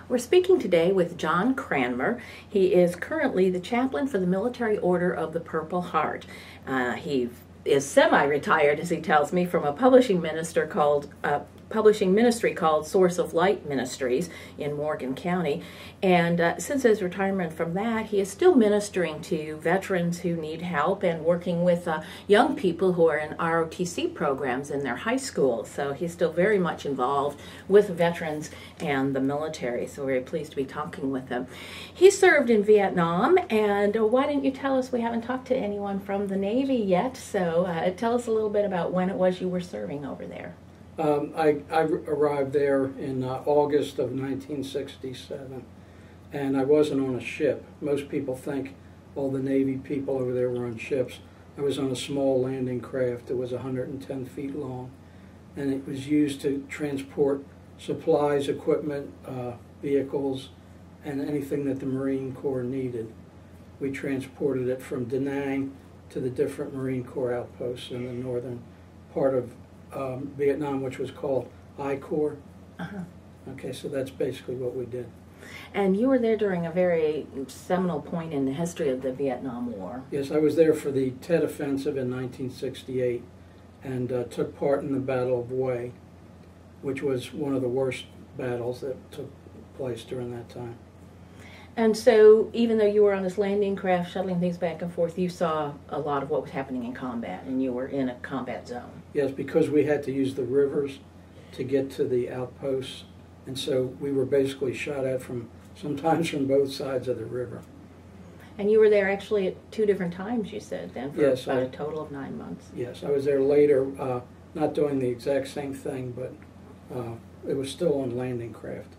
We're speaking today with John Cranmer. He is currently the chaplain for the Military Order of the Purple Heart. He is semi-retired, as he tells me, from a publishing ministry called Source of Light Ministries in Morgan County. And since his retirement from that, he is still ministering to veterans who need help and working with young people who are in ROTC programs in their high school. So he's still very much involved with veterans and the military. So we're very pleased to be talking with him. He served in Vietnam, and why didn't you tell us? We haven't talked to anyone from the Navy yet, so tell us a little bit about when it was you were serving over there. I arrived there in August of 1967, and I wasn't on a ship. Most people think all the Navy people over there were on ships. I was on a small landing craft that was 110 feet long, and it was used to transport supplies, equipment, vehicles, and anything that the Marine Corps needed. We transported it from Da Nang to the different Marine Corps outposts in the northern part of Vietnam, which was called I Corps. Okay, so that's basically what we did. And you were there during a very seminal point in the history of the Vietnam War. Yes, I was there for the Tet Offensive in 1968 and took part in the Battle of Hue, which was one of the worst battles that took place during that time. And so, even though you were on this landing craft shuttling things back and forth, you saw a lot of what was happening in combat, and you were in a combat zone. Yes, because we had to use the rivers to get to the outposts, and so we were basically shot at sometimes from both sides of the river. And you were there actually at 2 different times, you said, then, for yes, about a total of 9 months. Yes, I was there later, not doing the exact same thing, but it was still on landing craft.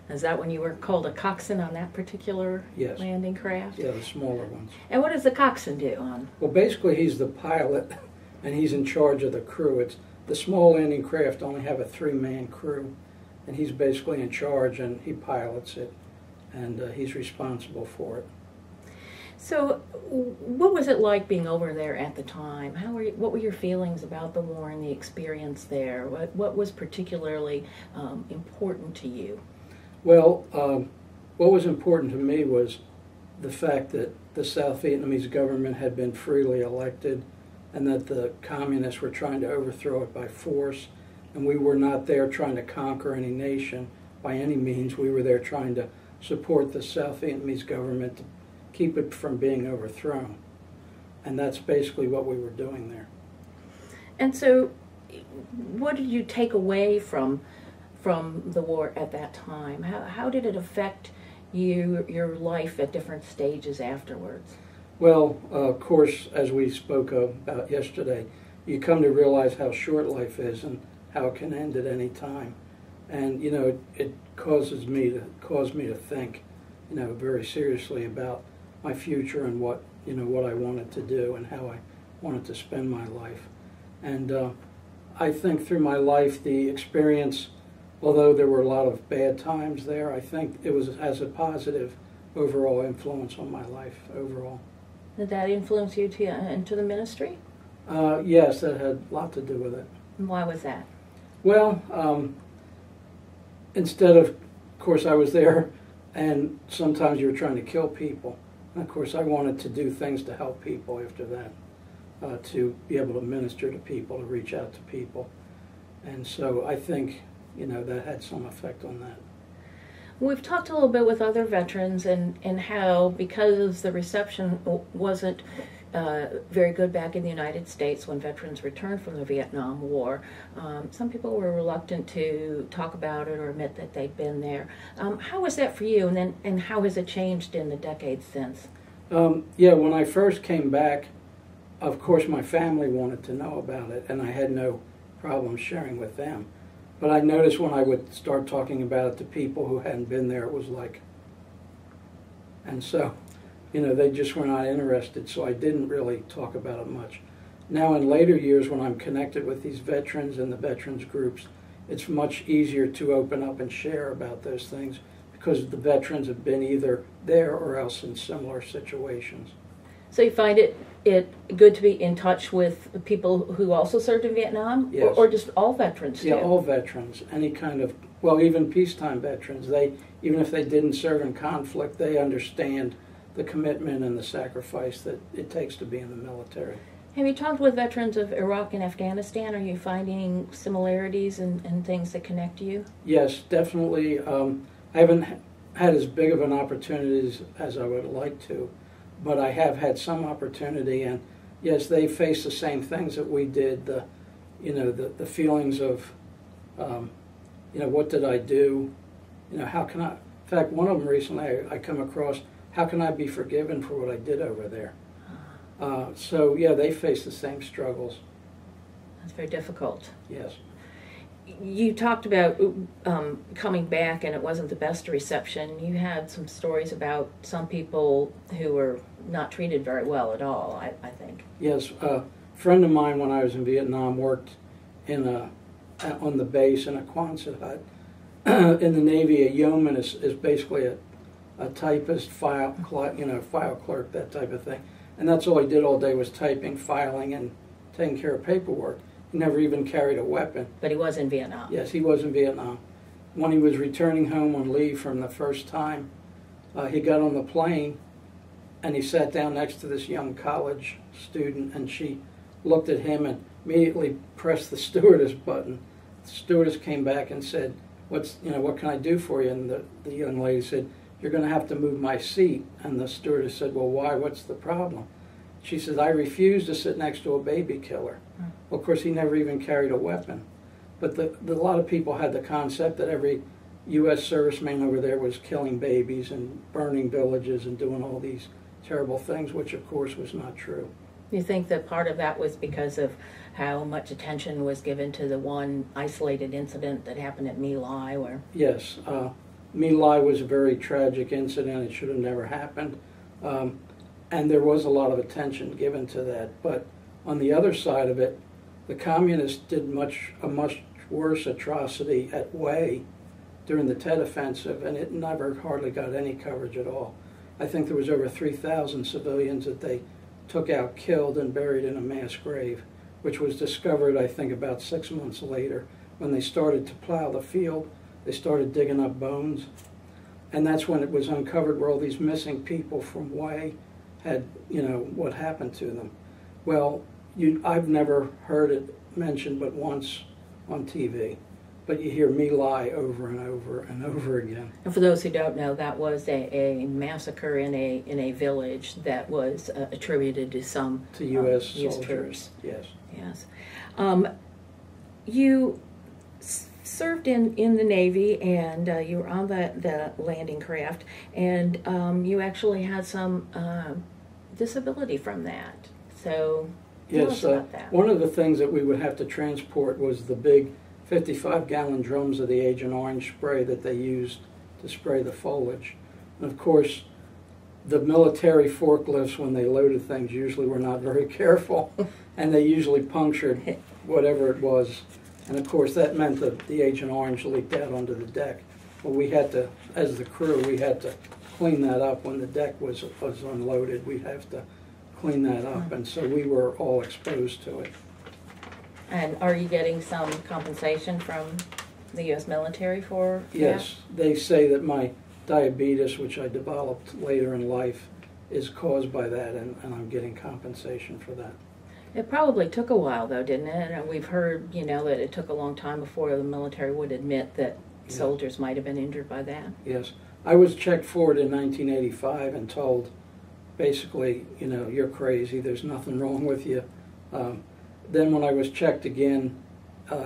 Is that when you were called a coxswain on that particular yes. landing craft? Yeah, the smaller ones. And what does the coxswain do on? Well, basically he's the pilot, and he's in charge of the crew. It's the small landing craft only have a 3-man crew, and he's basically in charge, and he pilots it, and he's responsible for it. So, what was it like being over there at the time? What were your feelings about the war and the experience there? What was particularly important to you? Well, what was important to me was the fact that the South Vietnamese government had been freely elected and that the communists were trying to overthrow it by force, and we were not there trying to conquer any nation by any means. We were there trying to support the South Vietnamese government to keep it from being overthrown. And that's basically what we were doing there. And so, what did you take away from the war at that time? How did it affect your life at different stages afterwards? Well, of course, as we spoke about yesterday, you come to realize how short life is and how it can end at any time. And, you know, it caused me to think, you know, very seriously about my future and what I wanted to do and how I wanted to spend my life. And I think through my life, the experience, although there were a lot of bad times there, I think it has a positive overall influence on my life overall. Did that influence you into the ministry? Yes, that had a lot to do with it. And why was that? Well, instead of course, I was there, and sometimes you were trying to kill people. And of course, I wanted to do things to help people after that, to be able to minister to people, to reach out to people. And so I think, you know, that had some effect on that. We've talked a little bit with other veterans and how, because the reception wasn't very good back in the United States when veterans returned from the Vietnam War, some people were reluctant to talk about it or admit that they'd been there. How was that for you, and how has it changed in the decades since? Yeah, when I first came back, of course my family wanted to know about it, and I had no problem sharing with them. But I noticed when I would start talking about it to people who hadn't been there, it was like, and so, you know, they just were not interested, so I didn't really talk about it much. Now in later years, when I'm connected with these veterans and the veterans groups, it's much easier to open up and share about those things because the veterans have been either there or else in similar situations. So you find it good to be in touch with people who also served in Vietnam? Yes. Or just all veterans too? Yeah, all veterans. Any kind of, Well, even peacetime veterans, even if they didn't serve in conflict, they understand the commitment and the sacrifice that it takes to be in the military. Have you talked with veterans of Iraq and Afghanistan? Are you finding similarities and things that connect you? Yes, definitely. I haven't had as big of an opportunity as I would like to, but I have had some opportunity, and yes, they face the same things that we did. The feelings of, what did I do? How can I? In fact, one of them recently I come across. How can I be forgiven for what I did over there? So yeah, they face the same struggles. That's very difficult. Yes. You talked about coming back, and it wasn't the best reception. You had some stories about some people who were not treated very well at all, I think. Yes. A friend of mine, when I was in Vietnam, worked on the base in a Quonset hut. In the Navy, a yeoman is basically a typist, file clerk, that type of thing. And that's all he did all day was typing, filing, and taking care of paperwork. He never even carried a weapon. But he was in Vietnam. Yes, he was in Vietnam. When he was returning home on leave from the first time, he got on the plane and he sat down next to this young college student, and she looked at him and immediately pressed the stewardess button. The stewardess came back and said, what can I do for you? And the young lady said, you're going to have to move my seat. And the stewardess said, well, why? What's the problem? She said, I refuse to sit next to a baby killer. Well, of course, he never even carried a weapon. But a lot of people had the concept that every U.S. serviceman over there was killing babies and burning villages and doing all these terrible things, which, of course, was not true. You think that part of that was because of how much attention was given to the one isolated incident that happened at My Lai? Yes. My Lai was a very tragic incident. It should have never happened. And there was a lot of attention given to that. But on the other side of it, the communists did a much worse atrocity at Hue during the Tet Offensive, and it never hardly got any coverage at all. I think there was over 3,000 civilians that they took out, killed, and buried in a mass grave, which was discovered, I think, about 6 months later. When they started to plow the field, they started digging up bones, and that's when it was uncovered where all these missing people from Hue had, what happened to them. Well, I've never heard it mentioned but once on TV, but you hear My Lai over and over and over again. And for those who don't know, that was a massacre in a village that was attributed to some U.S. US soldiers. troops. Yes. Yes. You served in the Navy, and you were on the landing craft, and you actually had some disability from that. So tell us about that. One of the things that we would have to transport was the big 55-gallon drums of the Agent Orange spray that they used to spray the foliage. And of course, the military forklifts, when they loaded things, usually were not very careful, and they usually punctured whatever it was. And of course, that meant that the Agent Orange leaked out onto the deck. Well, we had to, as the crew, we had to clean that up when the deck was unloaded. We'd have to clean that up, and so we were all exposed to it. And are you getting some compensation from the U.S. military for that? Yes, they say that my diabetes, which I developed later in life, is caused by that, and I'm getting compensation for that. It probably took a while, though, didn't it? And we've heard, that it took a long time before the military would admit that soldiers might have been injured by that. Yes. I was checked for it in 1985 and told, basically, you're crazy, there's nothing wrong with you. Then when I was checked again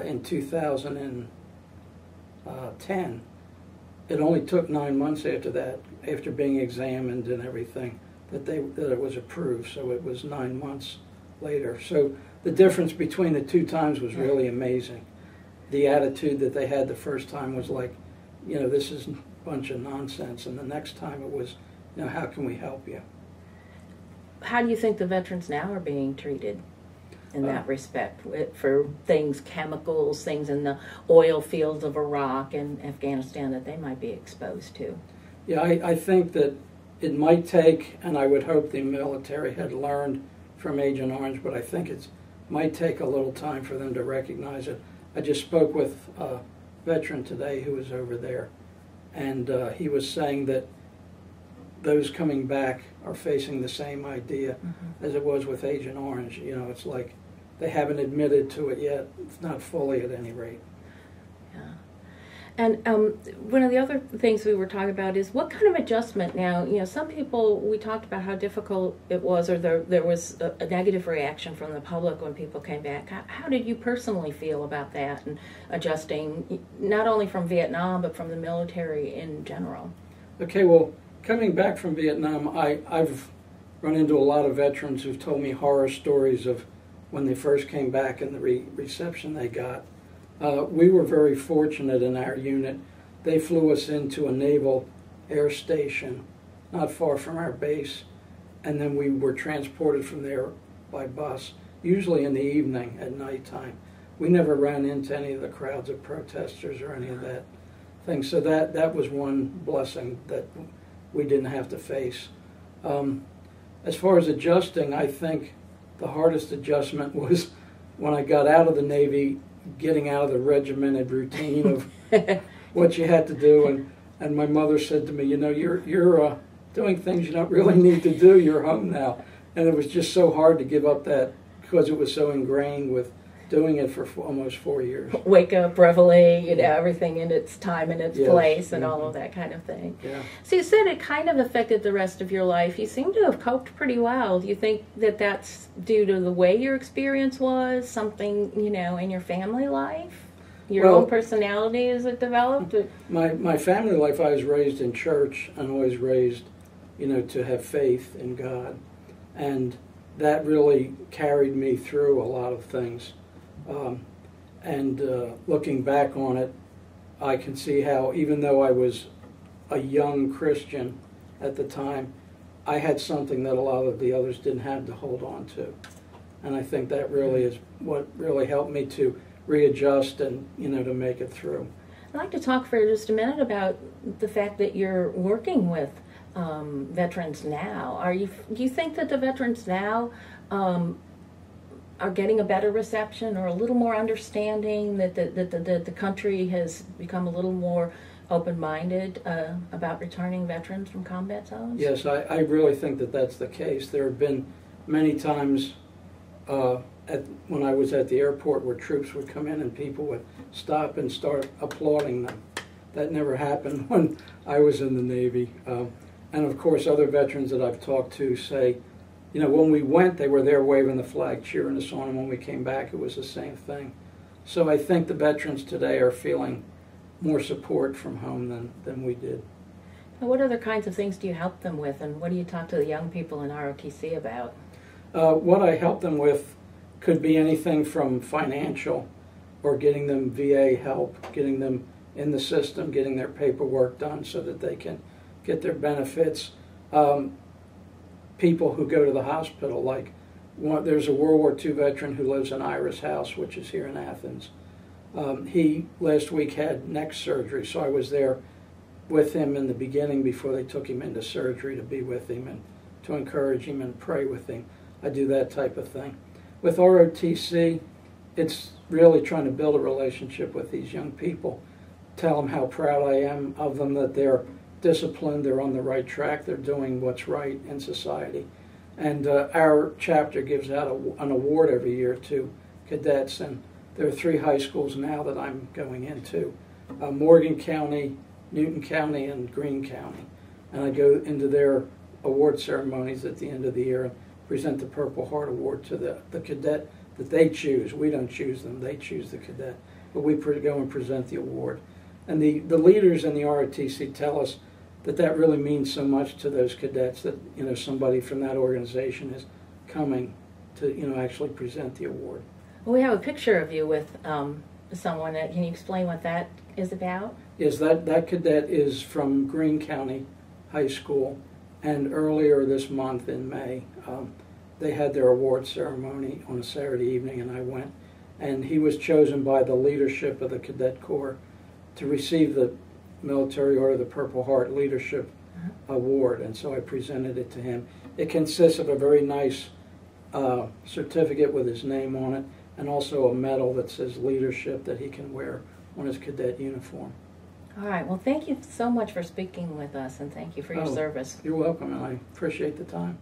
in 2010, it only took 9 months after that, after being examined and everything, that it was approved. So it was 9 months later. So the difference between the two times was really amazing. The attitude that they had the first time was like, this is a bunch of nonsense, and the next time it was, how can we help you? How do you think the veterans now are being treated in that respect, for things, chemicals, things in the oil fields of Iraq and Afghanistan that they might be exposed to? Yeah, I think that it might take, and I would hope the military had learned from Agent Orange, but I think it might take a little time for them to recognize it. I just spoke with veteran today who was over there, and he was saying that those coming back are facing the same idea as it was with Agent Orange. You know, it's like they haven't admitted to it yet. It's not fully, at any rate. Yeah. And one of the other things we were talking about is what kind of adjustment now, you know, some people, we talked about how difficult it was, or there was a negative reaction from the public when people came back. How did you personally feel about that and adjusting, not only from Vietnam, but from the military in general? Okay, well, coming back from Vietnam, I've run into a lot of veterans who've told me horror stories of when they first came back and the reception they got. We were very fortunate in our unit. They flew us into a naval air station not far from our base, and then we were transported from there by bus, usually in the evening at nighttime. We never ran into any of the crowds of protesters or any of that thing, so that was one blessing that we didn't have to face. As far as adjusting, I think the hardest adjustment was when I got out of the Navy, getting out of the regimented routine of what you had to do, and my mother said to me, you know, you're doing things you don't really need to do. You're home now, and it was just so hard to give up that because it was so ingrained with doing it for almost 4 years. Wake up, reveille, you know, everything in its time and its place, and all of that kind of thing. Yeah. So you said it kind of affected the rest of your life. You seem to have coped pretty well. Do you think that that's due to the way your experience was, something, you know, in your family life? Your own personality as it developed? My family life, I was raised in church and always raised, you know, to have faith in God. And that really carried me through a lot of things. Looking back on it, I can see how, even though I was a young Christian at the time, I had something that a lot of the others didn't have to hold on to. And I think that really is what really helped me to readjust and, you know, to make it through. I'd like to talk for just a minute about the fact that you're working with veterans now. Do you think that the veterans now are getting a better reception or a little more understanding, that the country has become a little more open-minded about returning veterans from combat zones? Yes, I really think that that's the case. There have been many times when I was at the airport where troops would come in and people would stop and start applauding them. That never happened when I was in the Navy. And of course, other veterans that I've talked to say, you know, when we went, they were there waving the flag, cheering us on, and when we came back, it was the same thing. So I think the veterans today are feeling more support from home than we did. Now, what other kinds of things do you help them with, and what do you talk to the young people in ROTC about? What I help them with could be anything from financial, or getting them VA help, getting them in the system, getting their paperwork done so that they can get their benefits. People who go to the hospital, like there's a World War II veteran who lives in Iris House, which is here in Athens. He last week had neck surgery, so I was there with him in the beginning before they took him into surgery, to be with him and to encourage him and pray with him. I do that type of thing. With ROTC, it's really trying to build a relationship with these young people, tell them how proud I am of them, that they're disciplined, they're on the right track, they're doing what's right in society. And our chapter gives out an award every year to cadets, and there are 3 high schools now that I'm going into, Morgan County, Newton County, and Greene County. And I go into their award ceremonies at the end of the year and present the Purple Heart Award to the cadet that they choose. We don't choose them, they choose the cadet. But we go and present the award. And the leaders in the ROTC tell us that really means so much to those cadets, that, you know, somebody from that organization is coming to, you know, actually present the award. Well, we have a picture of you with someone. Can you explain what that is about? Yes, that cadet is from Greene County High School, and earlier this month in May, they had their award ceremony on a Saturday evening, and I went, and he was chosen by the leadership of the Cadet Corps to receive the Military Order of the Purple Heart Leadership Award, and so I presented it to him. It consists of a very nice certificate with his name on it, and also a medal that says leadership that he can wear on his cadet uniform. All right. Well, thank you so much for speaking with us, and thank you for your service. You're welcome, and I appreciate the time.